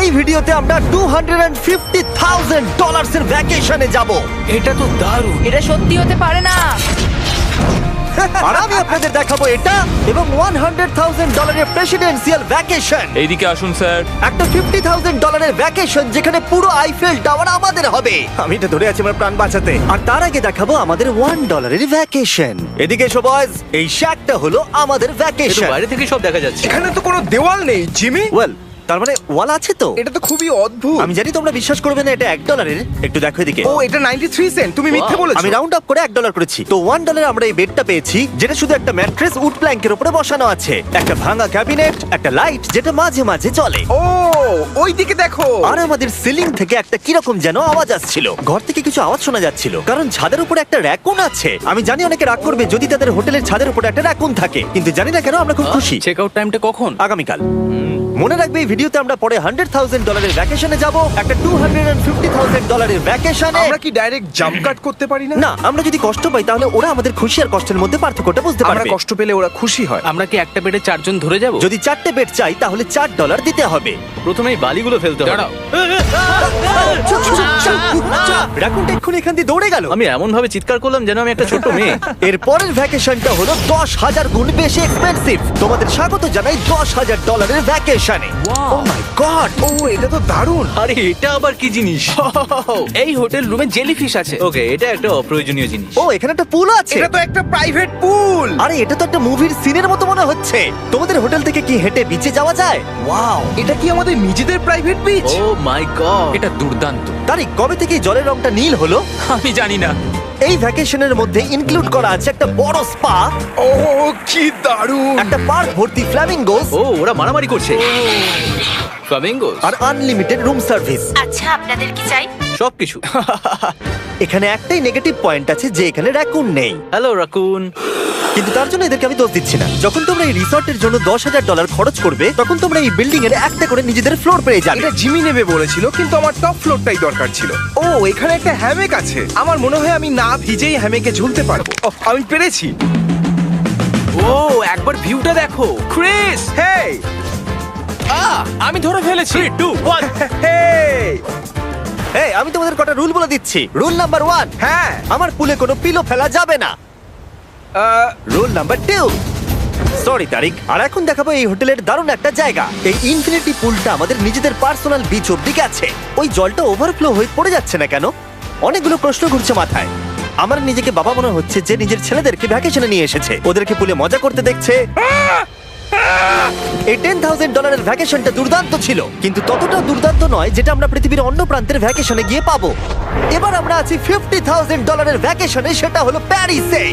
এই ভিডিওতে আমরা $250,000 এর ভ্যাকেশনে যাব। এটা তো দারুণ। এটা সত্যি হতে পারে না। আর আমি আপনাদের দেখাবো এটা এবং $100,000 এর প্রেসিডেন্সিয়াল ভ্যাকেশন। এইদিকে আসুন স্যার। একটা $50,000 এর ভ্যাকেশন যেখানে পুরো আইফেল টাওয়ার আমাদের হবে। আমি এটা ধরে আছি আমার প্রাণ বাঁচাতে। আর তার আগে দেখাবো আমাদের $1 এর ভ্যাকেশন। এদিকে এসো বয়স, এই শ্যাকটা হলো আমাদের এটা ভ্যাকেশন। বাইরে থেকে সব দেখা যাচ্ছে। এখানে তো কোনো দেওয়াল নেই জিমি। ওয়েল, তার মানে ওয়াল আছে তো? এটা তো খুবই অদ্ভুত। আমি জানি তোমরা বিশ্বাস করবে না, এটা $1 এর। একটু দেখো এদিকে। ও এটা 93 সেন্ট। তুমি মিথ্যে বলেছো। আমি রাউন্ড আপ করে $1 করেছি। তো $1 আমরা এই বেডটা পেয়েছি, যেটা শুধু একটা ম্যাট্রেস উড প্ল্যাঙ্কের উপরে বসানো আছে, একটা ভাঙা ক্যাবিনেট, একটা লাইট যেটা মাঝে মাঝে চলে, ও ওই দিকে দেখো। আর আমাদের সিলিং থেকে একটা কিরকম যেন আওয়াজ আসছিল। ঘর থেকে কিছু আওয়াজ শোনা যাচ্ছিল, কারণ ছাদের উপরে একটা র‍্যাকুন আছে। আমি জানি অনেকে রাগ করবে যদি তাদের হোটেলের ছাদের উপরে একটা র‍্যাকুন থাকে, কিন্তু জানি না কেন আমরা খুব খুশি। চেক আউট টাইমটা কখন? আগামীকাল। মনে রাখবে এই ভিডিওতে আমরা পরে $100,000 এর ভ্যাকেশনে যাব, একটা $250,000 এর ভ্যাকেশনে। আমরা কি ডাইরেক্ট জাম্প কাট করতে পারি না? না, আমরা যদি কষ্ট পাই তাহলে ওরা আমাদের খুশি আর কষ্টের মধ্যে পার্থক্যটা বুঝতে আমরা পারবে। কষ্ট পেলে ওরা খুশি হয়। আমরা কি একটা বেডে 4 জন ধরে যাব? যদি 4টে বেড চাই তাহলে $4 দিতে হবে। প্রথমে এই বালিগুলো ফেলতে হবে। দাঁড়াও। রাকুনটা এক্ষুনি এখান দিয়ে দৌড়ে গেল। আমি এমন ভাবে চিৎকার করলাম যেন আমি একটা ছোট মেয়ে। এর পরের ভ্যাকেশনটা হলো 10,000 গুণ বেশি এক্সপেন্সিভ। তোমাদের স্বাগত জানাই $10,000 এর ভ্যাকেশনে। ও মাই গড, ও এটা তো দারুণ। আরে এটা আবার কি জিনিস? এই হোটেল রুমে জেলিফিশ আছে। ওকে, এটা একটা অপ্রয়োজনীয় জিনিস। ও এখানে একটা পুল আছে। এটা তো একটা প্রাইভেট পুল। আরে এটা তো একটা মুভির সিনের মতো মনে হচ্ছে। তোমাদের হোটেল থেকে কি হেঁটে বিচে যাওয়া যায়? ওয়াও, এটা কি আমাদের নিজেদের প্রাইভেট বিচ? ও মাই গড, এটা দুর্দান্ত। তারিক, কবে থেকে এই জলের রংটা নীল হলো? আমি জানি না। এই ভ্যাকেশনের মধ্যে ইনক্লুড করা আছে একটা বড় স্পা, ও কি দারুণ। একটা পার্ক ভর্তি ফ্ল্যামিঙ্গোস, ও ওরা মারামারি করছে। ফ্লামিঙ্গোস আর আনলিমিটেড রুম সার্ভিস। আচ্ছা, আপনাদের কি চাই? সবকিছু। এখানে একটাই নেগেটিভ পয়েন্ট আছে যে এখানে র‍্যাকুন নেই, হ্যালো রাকুন। কিন্তু তার জন্য এদেরকে আমি দোষ দিচ্ছি না। যখন তোমরা এই রিসর্টের জন্য $10,000 খরচ করবে, তখন তোমরা এই বিল্ডিং এর একটা করে নিজেদের ফ্লোর পেয়ে যাবে। এটা জিমি নেবে বলেছিল, কিন্তু আমার টপ ফ্লোরটাই দরকার ছিল। ও এখানে একটা হ্যামেক আছে। আমার মনে হয় আমি না ভিজেই হ্যামেকে ঝুলতে পারবো। ওহ, আমি পেরেছি। ও একবার ভিউটা দেখো ক্রিস। হেই আমি ধরে ফেলেছি। 3 2 1 হেই। এই, আমি তোমাদের কটা রুল বলে দিচ্ছি। রুল নাম্বার 1, হ্যাঁ আমার পুলে কোনো পিলো ফেলা যাবে না। রুল নাম্বার 2, সরি তারিক। আর এখন দেখাবো এই হোটেলের দারুণ একটা জায়গা। এই ইনফিনিটি পুলটা আমাদের নিজেদের পার্সোনাল বিচ অব্দি গেছে। ওই জলটা ওভারফ্লো হয়ে পড়ে যাচ্ছে না কেন? অনেকগুলো প্রশ্ন ঘুরছে মাথায়। আমার নিজেকে বাবা মনে হচ্ছে যে নিজের ছেলেদেরকে ভ্যাকেশনে নিয়ে এসেছে, ওদেরকে পুলে মজা করতে দেখছে। এই $10,000 এর ভ্যাকেশনটা দুর্দান্ত ছিল, কিন্তু ততটা দুর্দান্ত নয় যেটা আমরা পৃথিবীর অন্য প্রান্তের ভ্যাকেশনে গিয়ে পাবো। এবার আমরা আছি $50,000 এর ভ্যাকেশনে, সেটা হলো প্যারিসে।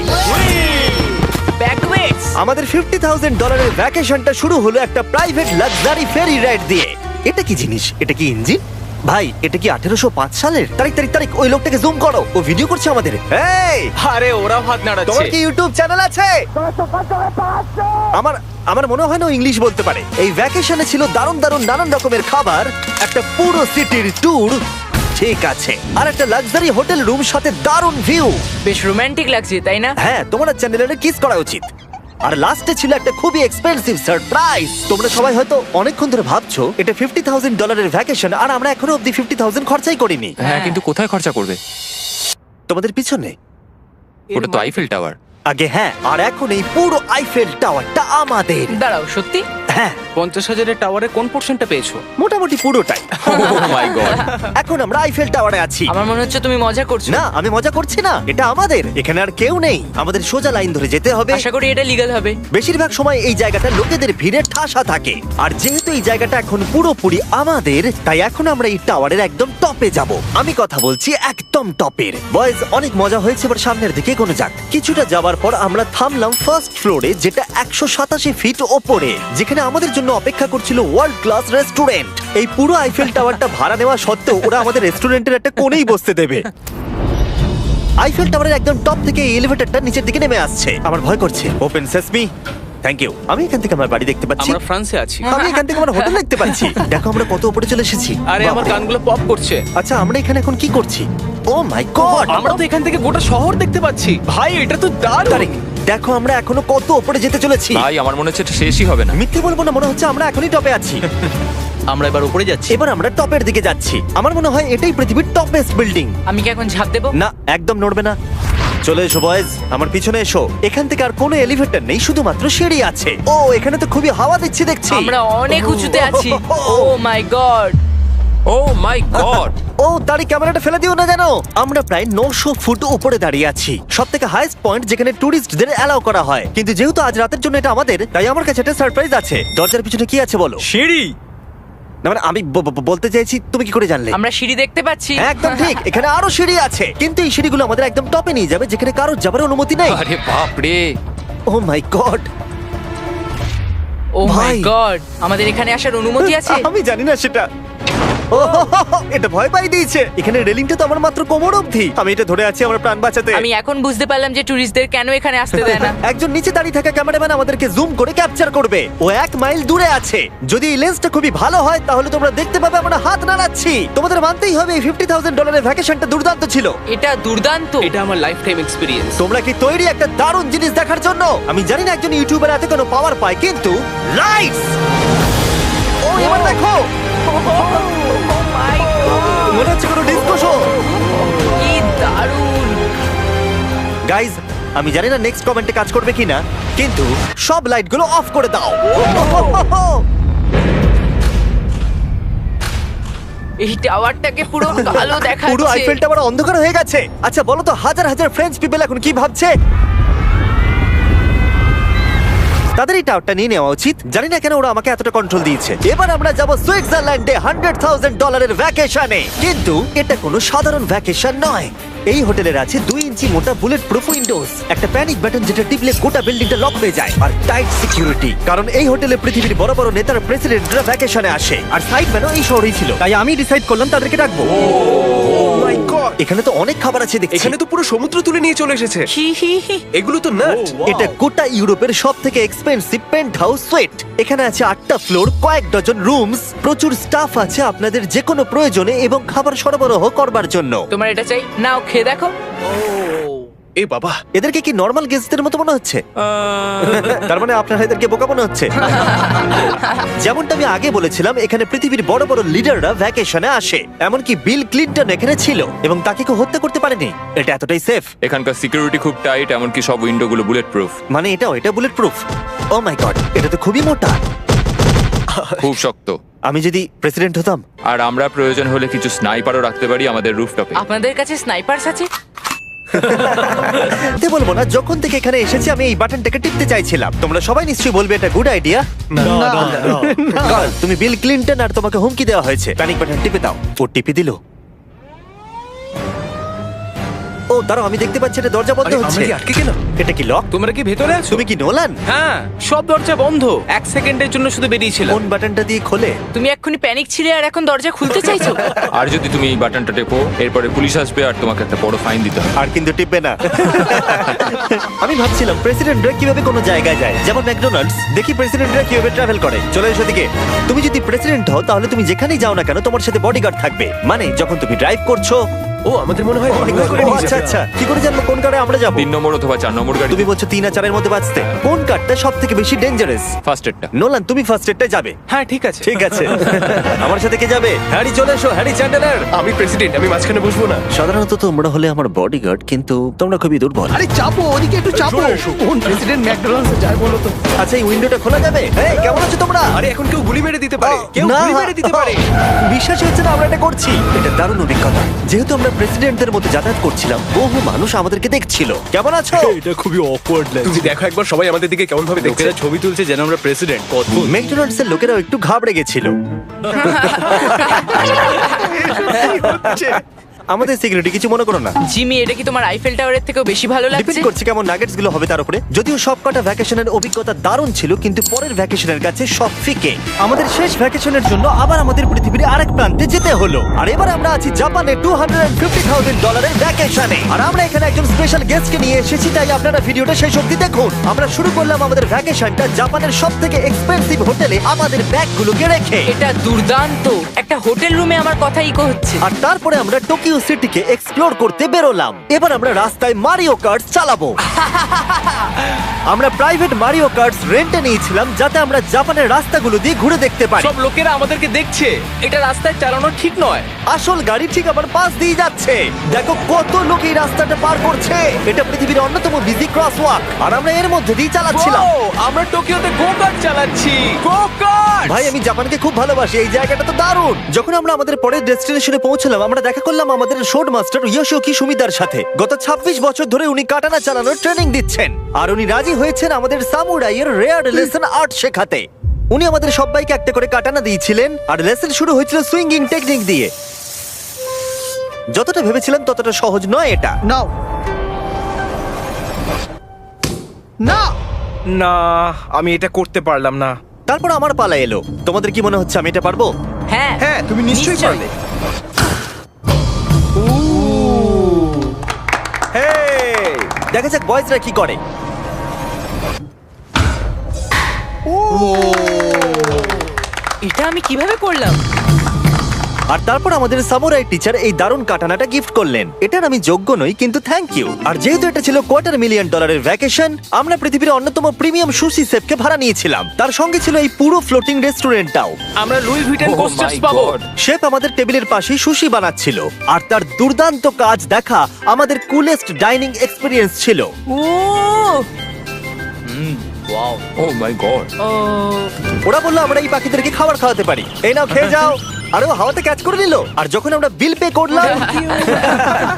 ব্যাকওয়েটস। আমাদের $50,000 এর ভ্যাকেশনটা শুরু হলো একটা প্রাইভেট লাক্সারি ফেরি রাইড দিয়ে। এটা কি জিনিস? এটা কি ইঞ্জিন? ভাই, এটা কি 1805 সালের? তারিক, ওই লোকটাকে জুম করো, ও ভিডিও করছে আমাদের। এই, আরে ওরা হাত তোমার নাড়াচ্ছে। কি ইউটিউব চ্যানেল আছে? আমার মনে হয় না ও ইংলিশ বলতে পারে। এই ভ্যাকেশনে ছিল দারুণ দারুণ নানান রকমের খাবার, একটা পুরো সিটির ট্যুর, ঠিক আছে, আর একটা লাক্সারি হোটেল রুম সাথে দারুণ ভিউ। বেশ রোমান্টিক লাগছে, তাই না? হ্যাঁ, তোমার চ্যানেলের কিস করা উচিত। আর লাস্টে ছিল একটা খুবই এক্সপেন্সিভ সারপ্রাইজ। তোমরা সবাই হয়তো অনেকক্ষণ ধরে ভাবছো এটা $50,000 এর ভ্যাকেশন, আর আমরা এখনো অব্দি 50,000 খরচাই করিনি। হ্যাঁ, কিন্তু কোথায় খরচা করবে? তোমাদের পিছনে ওটা তো আইফেল টাওয়ার। আগে হ্যাঁ, আর এখন এই পুরো আইফেল টাওয়ারটা আমাদের। দাঁড়াও, সত্যি? হ্যাঁ, 50,000 টাওয়ারে কোন পোরশনটা পেয়েছো? মোটামুটি পুরোটাই। ও মাই গড। এখন আমরা আইফেল টাওয়ারে আছি। আমার মনে হচ্ছে তুমি মজা করছো। না, আমি মজা করছি না, এটা আমাদের। এখানে আর কেউ নেই, আমাদের সোজা লাইন ধরে যেতে হবে। আশা করি এটা লিগ্যাল হবে। বেশিরভাগ সময় এই জায়গাটা লোকেদের ভিড়ে ঠাসা থাকে, আর যেহেতু এই জায়গাটা এখন পুরোপুরি আমাদের, তাই এখন আমরা এই টাওয়ারের একদম টপে যাব। আমি কথা বলছি একদম টপের। বয়েজ, অনেক মজা হয়েছে, এবার সামনের দিকে এগোনো যাক। কিছুটা যাবার পর আমরা থামলাম ফার্স্ট ফ্লোরে, যেটা 187 ফিট ওপরে, যেখানে আমাদের জন্য অপেক্ষা করছিল ওয়ার্ল্ড ক্লাস রেস্টুরেন্ট। এই পুরো আইফেল টাওয়ারটা ভাড়া নেওয়া সত্ত্বেও ওরা আমাদের রেস্টুরেন্টের একটা কোণেই বসতে দেবে। আইফেল টাওয়ারের একদম টপ থেকে এই এলিভেটরটা নিচের দিকে নেমে আসছে। আমার ভয় করছে। Open sesame. Thank you. আমি এখান থেকে আমার বাড়ি দেখতে পাচ্ছি। আমরা ফ্রান্সে আছি। আমি এখান থেকে আমার হোটেল দেখতে পাচ্ছি। দেখো আমরা কত উপরে চলে এসেছি। আরে আমার কানগুলো পপ করছে। আচ্ছা, আমরা এখানে এখন কি করছি? ও মাই গড, আমরা তো এখান থেকে গোটা শহর দেখতে পাচ্ছি। ভাই, এটা তো দারুণ। তারিক, দেখো আমরা এখনো কত উপরে যেতে চলেছি। ভাই, আমার মনে হচ্ছে এটা শেষই হবে না। মিথ্যে বলবো না, মনে হচ্ছে আমরা এখনই টপে আছি। আমরা এবার উপরে যাচ্ছি। এবার আমরা টপের দিকে যাচ্ছি। আমার মনে হয় এটাই পৃথিবীর টপেস্ট বিল্ডিং। আমি কি এখন ঝাঁপ দেবো? না, একদম নড়বে না। চলে এসো বয়েজ, আমার পিছনে এসো। এখান থেকে আর কোনো এলিভেটর নেই, শুধুমাত্র সিঁড়ি আছে। ও, এখানে তো খুবই হাওয়া দিচ্ছি দেখছি। আমরা অনেক উঁচুতে আছি। ও মাই গড! ও মাই গড! ও, দাঁড়ি ক্যামেরাটা ফেলে দিও না জানো। আমরা প্রায় 900 ফুট উপরে দাঁড়িয়ে আছি, সব থেকে হাইস্ট পয়েন্ট যেখানে টুরিস্টদের অ্যালাউ করা হয়। কিন্তু যেহেতু আজ রাতের জন্য এটা আমাদের, তাই আমার কাছে একটা সারপ্রাইজ আছে। দরজার পিছনে কি আছে বলো? সিঁড়ি। না মানে আমি বলতে চাইছি, তুমি কি করে জানলে? আমরা সিঁড়ি দেখতে পাচ্ছি। একদম ঠিক, এখানে আরো সিঁড়ি আছে, কিন্তু এই সিঁড়িগুলো আমাদের একদম টপে নিয়ে যাবে, যেখানে কারোর যাবার অনুমতি নেই। আরে বাপ রে! ও মাই গড! ও মাই ভাই। গড! আমাদের এখানে আসার অনুমতি আছে? আমি জানি না সেটা। ও, এটা ভয় পাই দিয়েছে। এখানে রেলিংটা তো আমার মাত্র কোমর অবধি। আমি এটা ধরে আছি আমার প্রাণ বাঁচাতে। আমি এখন বুঝতে পারলাম যে টুরিস্টদের কেন এখানে আসতে দেয় না। একজন নিচে দাঁড়িয়ে থাকা ক্যামেরাম্যান আমাদেরকে জুম করে ক্যাপচার করবে। ও 1 মাইল দূরে আছে। যদি এই লেন্সটা খুবই ভালো হয় তাহলে তোমরা দেখতে পাবে আমরা হাত নাড়াচ্ছি। তোমাদের মানতেই হবে এই $50,000 ভ্যাকেশনটা দুর্দান্ত ছিল। এটা দুর্দান্ত। এটা আমার লাইফ টাইম এক্সপিরিয়েন্স। তোমরা কি তৈরি একটা দারুণ জিনিস দেখার জন্য? আমি জানি না একজন ইউটিউবার এত কোনো পাওয়ার পায়, কিন্তু লাইটস! ও, এবার দেখো, মাই গড! মনে হচ্ছে কোনো ডিস্কো শো। কি দারুণ! গাইজ, আমি জানি না নেক্সট কমেন্টে কাজ করবে কিনা, কিন্তু সব লাইটগুলো অফ করে দাও। এই টাওয়ারটাকে পুরো কালো দেখাচ্ছে। পুরো আইফেল টাওয়ার অন্ধকার হয়ে গেছে। আচ্ছা বলো তো, হাজার হাজার ফ্রেঞ্চ পিপল এখন কি ভাবছে? তাদের এই টাওয়ারটা নিয়ে নেওয়া উচিত। জানি না কেন ওরা আমাকে এতটা কন্ট্রোল দিয়েছে। এবার আমরা যাব সুইজারল্যান্ডে $100,000 ভ্যাকেশনে। কিন্তু এটা কোনো সাধারণ ভ্যাকেশন নয়। এই হোটেলের আছে 2 ইঞ্চি মোটা বুলেট প্রুফ উইন্ডোজ, একটা প্যানিক বাটন যেটা টিপলে গোটা বিল্ডিংটা লক হয়ে যায়, আর টাইট সিকিউরিটি। কারণ এই হোটেলে পৃথিবীর বড় বড় নেতার প্রেসিডেন্টরা ভ্যাকেশনে আসে, আর সাইডম্যানও এই শহরেই ছিল। তাই আমি ডিসাইড করলাম তাদেরকে ডাকবো। মাই গড, এখানে তো অনেক খাবার আছে দেখছি। এখানে তো পুরো সমুদ্র তুলে নিয়ে চলে এসেছে। হি হি হি। এগুলো তো নাট। এটা গোটা ইউরোপের সব থেকে এক্সপেন্সিভ পেন্ট হাউস সুইট। এখানে আছে 8টা ফ্লোর, কয়েক ডজন রুমস, প্রচুর স্টাফ আছে আপনাদের যে কোনো প্রয়োজনে এবং খাবার সরবরাহ করবার জন্য। তোমার এটা চাই? নাও খেয়ে দেখো। এ বাবা, এদেরকে কি নর্মাল গেস্টদের মতো মনে হচ্ছে? তার মানে আপনারা এদেরকে বোকা মনে হচ্ছে। যেমনটা আমি আগে বলেছিলাম, এখানে পৃথিবীর বড় বড় লিডাররা ভ্যাকেশনে আসে। এমনকি বিল ক্লিনটন এখানে ছিল এবং তাকে কেউ হত্যা করতে পারেনি। এটা এতটাই সেফ। এখানকার সিকিউরিটি খুব টাইট, এমনকি সব উইন্ডো গুলো বুলেট প্রুফ। মানে এটা বুলেট প্রুফ। ও মাই গড, এটা তো খুবই মোটা। খুব শক্ত। আমি যদি প্রেসিডেন্ট হতাম। আর আমরা প্রয়োজন হলে কিছু স্নাইপারও রাখতে পারি আমাদের রুফটপে। আপনাদের কাছে স্নাইপারস আছে? বলবো না, যখন থেকে এখানে এসেছি আমি এই বাটনটাকে টিপতে চাইছিলাম। তোমরা সবাই নিশ্চয়ই বলবে এটা গুড আইডিয়া। তুমি বিল ক্লিনটন আর তোমাকে হুমকি দেওয়া হয়েছে, প্যানিক বাটন টিপে দাও। ও টিপে দিল। ও দাঁড়াও, আমি দেখতে পাচ্ছি এটা দরজা বন্ধ আরে, আমরা হচ্ছে। কি আটকে গেলাম? এটা কি লক? তোমরা কি ভেতরে আছো? তুমি কি নোলান? হ্যাঁ, সব দরজা বন্ধ। 1 সেকেন্ডের জন্য শুধু বেরিয়েছিলাম। কোন বাটনটা দিয়ে খোলে? তুমি এক্ষুনি প্যানিক ছিলে আর এখন দরজা খুলতে চাইছো? আর যদি তুমি এই বাটনটা টেপো, এরপরে পুলিশ আসবে আর তোমাকে একটা বড় ফাইন দিতে হবে। আর কিন্তু টিপবে না। আমি ভাবছিলাম প্রেসিডেন্টরা কিভাবে কোনো জায়গায় যায়, যেমন ম্যাকডোনাল্ডস। দেখি প্রেসিডেন্টরা কিভাবে ট্রাভেল করে। চলে এসো দিকে। তুমি যদি প্রেসিডেন্ট হও তাহলে তুমি যেখানেই যাও না কেন তোমার সাথে বডিগার্ড থাকবে। মানে যখন তুমি ড্রাইভ করছো। ও, আমাদের মনে হয় অনেকগুলো করে ও, নিয়ে আচ্ছা যাবে। আচ্ছা, কি করে জানবো কোন কারে আমরা যাবো? 3 নম্বর অথবা 4 নম্বর গাড়ি। তুমি বলছো 3 আর 4 এর মধ্যে বাঁচতে। কোন কারটা সব থেকে বেশি ডেঞ্জারাস? ফার্স্ট এডটা। নোলান, তুমি ফার্স্ট এডটা যাবে। হ্যাঁ, ঠিক আছে। ঠিক আছে। আমার সাথে কে যাবে? হ্যারি, চলে এসো। Harry Chandler. আমি প্রেসিডেন্ট, আমি মাঝখানে বসবো না। সাধারণত তোমরা হলে আমার বডিগার্ড, কিন্তু তোমরা খুবই দুর্বল। আরে চাপো, ওদিকে একটু চাপো। কোন প্রেসিডেন্ট ম্যাকডোনাল্ডসে যায় বলো তো? আচ্ছা, এই উইন্ডোটা খোলা যাবে? এই, কেমন আছো তোমরা? আরে, এখন কেউ গুলি মেরে দিতে পারে, কেউ না। গুলি মেরে দিতে পারে। বিশ্বাস হচ্ছে না আমরা এটা করছি। এটা দারুণ অভিজ্ঞতা। যেহেতু আমরা প্রেসিডেন্টদের মধ্যে যাতায়াত করছিলাম, বহু মানুষ আমাদেরকে দেখছিল। কেমন আছো? এটা খুবই অকওয়ার্ড লাগছে। তুমি দেখো একবার সবাই আমাদের দিকে কেমন ভাবে দেখছে। লোকেরা ছবি তুলছে যেন আমরা প্রেসিডেন্ট। অদ্ভুত। ম্যাকডোনাল্ডস এর লোকেরাও একটু ঘাবড়ে গেছিল। আমাদের সিকিউরিটি কিছু মনে করো না। জিমি, এটা কি তোমার আইফেল টাওয়ারের থেকেও বেশি ভালো লাগছে? ডিপেন্ড করছে কেমন নাগেটস গুলো হবে তার উপরে। যদিও সবকটা ভ্যাকেশনের অভিজ্ঞতা দারুণ ছিল, কিন্তু পরের ভ্যাকেশনের কাছে সব ফিকে। আমাদের শেষ ভ্যাকেশনের জন্য আবার আমাদের পৃথিবীর আরেক প্রান্তে যেতে হলো। আর এবার আমরা আছি জাপানে $250,000 ভ্যাকেশনে। আর আমরা এখানে একজন স্পেশাল গেস্টকে নিয়ে এসেছি, তাই আপনারা ভিডিওটা শেষ অবধি দেখুন। আমরা শুরু করলাম আমাদের ভ্যাকেশনটা জাপানের সবথেকে এক্সপেন্সিভ হোটেলে আমাদের ব্যাগগুলোকে রেখে। এটা দুর্দান্ত। একটা হোটেল রুমে আমার কথা ইকো হচ্ছে। আর তারপরে আমরা টোকিও মারিও সিটিকে এক্সপ্লোর করতে বেরোলাম। এবার আমরা রাস্তায় মারিও কার্টস চালাবো। আমরা প্রাইভেট মারিও কার্টস রেন্টে নিয়েছিলাম যাতে আমরা জাপানের রাস্তাগুলো দিয়ে ঘুরে দেখতে পারি। সব লোকেরা আমাদেরকে দেখছে, এটা রাস্তায় চালানো ঠিক নয়। আসল গাড়ি ঠিক আমার পাশ দিয়ে যাচ্ছে। দেখো কত লোক এই রাস্তাটা পার করছে। এটা পৃথিবীর অন্যতম বিজি ক্রসওয়াক আর আমরা এর মধ্যে দিয়ে চালাচ্ছিলাম। ও, আমরা টোকিওতে গো কার্ট চালাচ্ছি। গো কার্ট! ভাই আমি জাপানকে খুব ভালোবাসি, এই জায়গাটা তো দারুণ। যখন আমরা আমাদের পরের ডেস্টিনেশনে পৌঁছলাম আমরা দেখা করলাম আমাদের শোড মাস্টার ইয়োশিওকি সুমিদার সাথে। গত 26 বছর ধরে উনি কাটানা চালানোর ট্রেনিং দিচ্ছেন আর উনি রাজি হয়েছেন আমাদের সামুরাইয়ের রেয়ার লেসন আর্ট শেখাতে। উনি আমাদের সবাইকে একটা করে কাটানা দিয়েছিলেন আর লেসন শুরু হয়েছিল সুইঙ্গিং টেকনিক দিয়ে। যতটা ভেবেছিলাম ততটা সহজ নয় এটা। নাও না না, আমি এটা করতে পারলাম না। তারপর আমার পালা এলো। তোমাদের কি মনে হচ্ছে আমি এটা পারবো? হ্যাঁ হ্যাঁ, তুমি নিশ্চয়ই পারবে। হেই! দেখা যাক বয়েজরা কি করে। এটা আমি কিভাবে করলাম? আর তারপর আমাদের সামুরাই টিচার এই দারুণ কাটানাটা গিফট করলেন। এটার আমি যোগ্য নই কিন্তু থ্যাংক ইউ। আর যেহেতু এটা ছিল $250,000 ভ্যাকেশন, আমরা পৃথিবীর অন্যতম প্রিমিয়াম সুশি শেফকে ভাড়া নিয়েছিলাম। তার সঙ্গে ছিল এই পুরো ফ্লোটিং রেস্টুরেন্টটাও। আমরা লুই ভিটেন Oh কোস্টার্স my পাবো। God! শেফ আমাদের টেবিলের পাশেই সুশি বানাচ্ছিল আর তার দুর্দান্ত কাজ দেখা আমাদের কুলেস্ট ডাইনিং এক্সপিরিয়েন্স ছিল। ও ওয়াও! ও মাই গড! ও ওরা বললো আমরা এই পাখিদেরকে খাবার খাওয়াতে পারি, এই নাও খেয়ে যাও। আরে ও হাওয়াতে ক্যাচ করে নিল। আর যখন আমরা বিল পে করলাম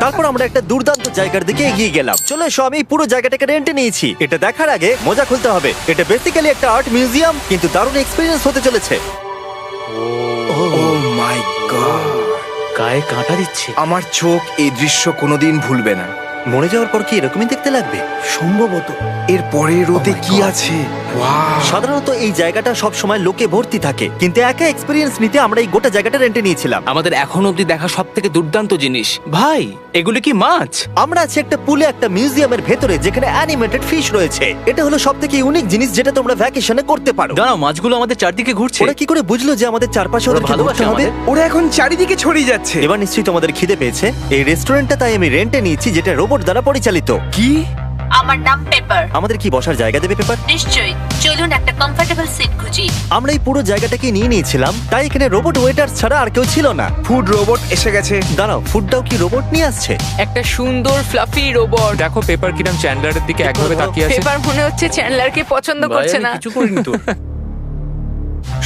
তারপর আমরা একটা দুর্দান্ত জায়গার দিকে এগিয়ে গেলাম। চলো এসো, আমি এই পুরো জায়গাটাকে রেন্টে নিয়েছি। এটা দেখার আগে মজা খুলতে হবে। এটা বেসিক্যালি একটা আর্ট মিউজিয়াম কিন্তু দারুণ এক্সপিরিয়েন্স হতে চলেছে। ও মাই গড! গায়ে কাঁটা দিচ্ছে। আমার চোখ এই দৃশ্য কোনোদিন ভুলবে না। মরে যাওয়ার পর কি এরকমই দেখতে লাগবে? সম্ভবত এর পরে রোদে কি আছে? ওয়াও! সাধারণত এই জায়গাটা সব সময় লোকে ভর্তি থাকে কিন্তু একা এক্সপিরিয়েন্স নিতে আমরা এই গোটা জায়গাটা রেন্টে নিয়েছিলাম। আমাদের এখন অবধি দেখা সব থেকে দুর্দান্ত জিনিস। ভাই, এগুলো কি মাছ? আমরা আছি একটা পুলে একটা মিউজিয়ামের ভেতরে যেখানে অ্যানিমেটেড ফিশ রয়েছে। এটা হলো সবথেকে ইউনিক জিনিস যেটা তোমরা ভ্যাকেশনে করতে পারো। দাঁড়াও, মাছগুলো আমাদের চারদিকে ঘুরছে। ওরা কি করে বুঝলো যে আমাদের চারপাশে ওদেরকে ভালোবাসে ঘুরতে হবে? আমাদের। ওরা এখন চারিদিকে ছড়িয়ে যাচ্ছে। এবার নিশ্চয়ই তোমাদের খিদে পেয়েছে। এই রেস্টুরেন্টটা তাই আমি রেন্টে নিয়েছি যেটা রোবট দ্বারা পরিচালিত। কি? আমার নাম পেপার। আমাদের কি বসার জায়গা দেবে পেপার? নিশ্চয়ই, চলুন একটা কমফোর্টেবল সিট খুঁজি। আমরা এই পুরো জায়গাটাকে নিয়ে নিয়েছিলাম তাই এখানে রোবট ওয়েটার ছাড়া আর কেউ ছিল না। ফুড রোবট এসে গেছে। দাঁড়াও, ফুডটাও কি রোবট নিয়ে আসছে? একটা সুন্দর ফ্লাফি রোবট। দেখো পেপার কিরম চ্যান্ডলারের দিকে একভাবে তাকিয়ে আছে। পেপার মনে হচ্ছে চ্যান্ডলারকে পছন্দ করছে না। কিছু করিনি তো।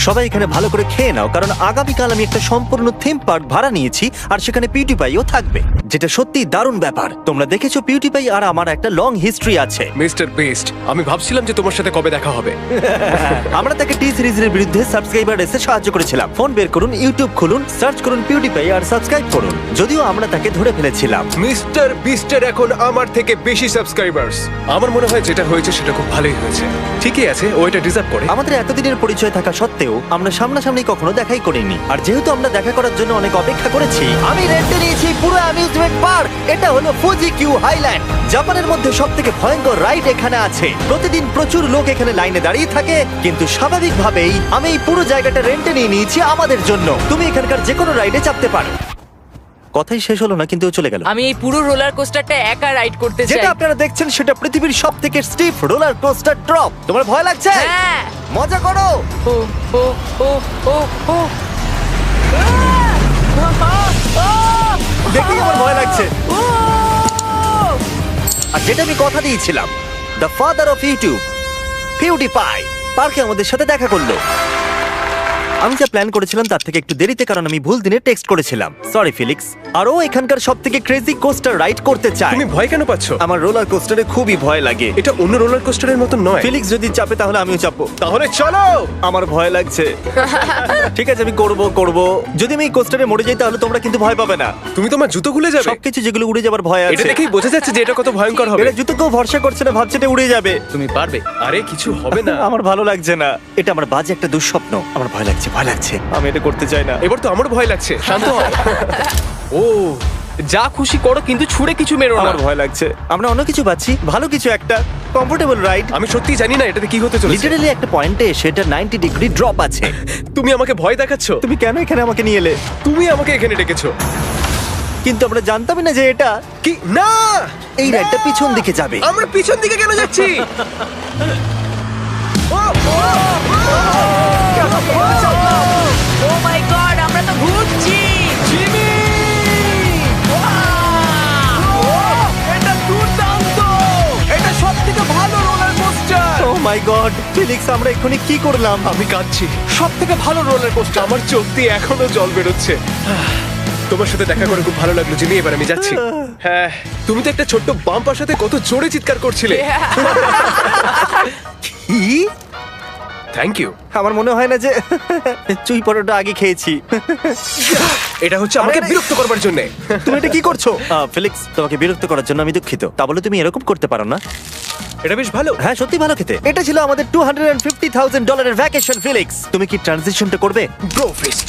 সবাই এখানে ভালো করে খেয়ে নাও কারণ আগামীকাল আমি একটা সম্পূর্ণ থিম পার্ক ভাড়া নিয়েছি আর সেখানে পিউটিপাইও থাকবে, যেটা সত্যি দারুণ ব্যাপার। তোমরা দেখেছো পিউটিপাই আর আমার একটা লং হিস্ট্রি আছে। মিস্টার বেস্ট, আমি ভাবছিলাম যে তোমার সাথে কবে দেখা হবে। আমরা তাকে টি সিরিজের বিরুদ্ধে সাবস্ক্রাইবার রেসে সাহায্য করেছিলাম। ফোন বের করুন, ইউটিউব খুলুন, সার্চ করুন পিউটিপাই আর সাবস্ক্রাইব করুন। যদিও আমরা তাকে ধরে ফেলেছিলাম। মিস্টার বিস্টের এখন আমার থেকে বেশি সাবস্ক্রাইবার্স। আমার মনে হয় যেটা হয়েছে সেটা খুব ভালোই হয়েছে। ঠিকই আছে, ও এটা ডিজার্ভ করে। আমাদের এতদিনের পরিচয় থাকা সত্ত্বেও আমরা সামনাসামনি কখনো দেখাই করিনি। আর যেহেতু আমরা দেখা করার জন্য অনেক অপেক্ষা করেছি, আমি রেন্টে নিয়েছি পুরো অ্যামিউজমেন্ট পার্ক। এটা হলো ফুজি কিউ হাইল্যান্ড। জাপানের মধ্যে সবথেকে ভয়ঙ্কর রাইড এখানে আছে। প্রতিদিন প্রচুর লোক এখানে লাইনে দাঁড়িয়ে থাকে কিন্তু স্বাভাবিকভাবেই আমি এই পুরো জায়গাটা রেন্টে নিয়ে নিয়েছি আমাদের জন্য। তুমি এখানকার যে কোনো রাইডে চাপতে পারো। কথাই শেষ হলো না কিন্তু ও চলে গেল। আমি এই পুরো রোলার কোস্টারটা একা রাইড করতে চাই। যেটা আপনারা দেখছেন সেটা পৃথিবীর সবথেকে স্টিফ রোলার কোস্টার ড্রপ। তোমার ভয় লাগছে? হ্যাঁ। মজা করো। ও ও ও ও ও দেখি আমার ভয় লাগছে। আর যেটা আমি কথা দিয়েছিলাম, দ্য ফাদার অফ ইউটিউব পিউটিপাই পার্কে আমাদের সাথে দেখা করলো। আমি যা প্ল্যান করেছিলাম তার থেকে একটু দেরিতে, কারণ আমি ভুল দিনে টেক্সট করেছিলাম। সরি ফিলিক্স। আর ও এখানকার সবথেকে ক্রেজি কোস্টার রাইড করতে চায়। তুমি ভয় কেন পাচ্ছ? আমার রোলার কোস্টারে খুবই ভয় লাগে। এটা অন্য রোলার কোস্টারের মতো নয়। ফিলিক্স যদি চাপে তাহলে আমিও চাপবো। তাহলে চলো। আমার ভয় লাগছে। ঠিক আছে, আমি করব। যদি আমি এই কোস্টারে মরে যাই তাহলে তোমরা কিন্তু ভয় পাবে না। তুমি তোমার জুতো খুলে যাবে। সবকিছু যেগুলো উড়ে যাবার ভয় এটা আছে। দেখেই বোঝা যাচ্ছে যে এটা কত ভয়ঙ্কর হবে। এরা জুতো কেউ ভরসা করছে না, ভাবছে এটা উড়ে যাবে। তুমি পারবে। আরে কিছু হবে না। আমার ভালো লাগছে না। এটা আমার বাজে একটা দুঃস্বপ্ন। আমার ভয় লাগছে। আমি এটা করতে চাই না। এবার তো আমার ভয় লাগছে। শান্ত হও। ও, যা খুশি করো কিন্তু ছুড়ে কিছু মেরো না। আমার ভয় লাগছে। আমরা অন্য কিছু পাচ্ছি, ভালো কিছু একটা কমফোর্টেবল রাইড। আমি সত্যি জানি না এটাতে কি হতে চলেছে। লিটারালি একটা পয়েন্টে এসে এটা 90 ডিগ্রি ড্রপ আছে। তুমি আমাকে ভয় দেখাচ্ছ। তুমি কেন এখানে আমাকে নিয়ে এলে? তুমি আমাকে এখানে ডেকেছো। কিন্তু আমরা জানতামই না যে এটা কি না এই রাইডটা পিছন দিকে যাবে। আমরা পিছন দিকে কেন যাচ্ছি ও মাই গড, আমরা তো ঘুরছি। এটা দুর্দান্ত! এটা সবথেকে ভালো রোলার কোস্টার! ও মাই গড, ফিলিক্স আমরা এক্ষুনি কি করলাম? আমি কাঁদছি সবথেকে ভালো রোলার কোস্টার আমার চোখ দিয়ে এখনো জল বেরোচ্ছে তোমার সাথে দেখা করে খুব ভালো লাগলো জিমি এবার আমি যাচ্ছি হ্যাঁ তুমি তো একটা ছোট্ট বাম্পার সাথে কত জোরে চিৎকার করছিলে কি? থ্যাংক ইউ আমার মনে হয় না যে চুই পরোটা আগে খেয়েছি। এটা হচ্ছে আমাকে আরে, বিরক্ত করবার জন্য তুমি এটা কি করছো? ফিলিক্স, তোমাকে বিরক্ত করার জন্য আমি দুঃখিত। তা বলে তুমি এরকম করতে পারো না। এটা বেশ ভালো হ্যাঁ, সত্যি ভালো খেতে। এটা ছিল আমাদের $250,000 ভ্যাকেশন। ফিলিক্স, তুমি কি ট্রানজিশনটা করবে? Bro feast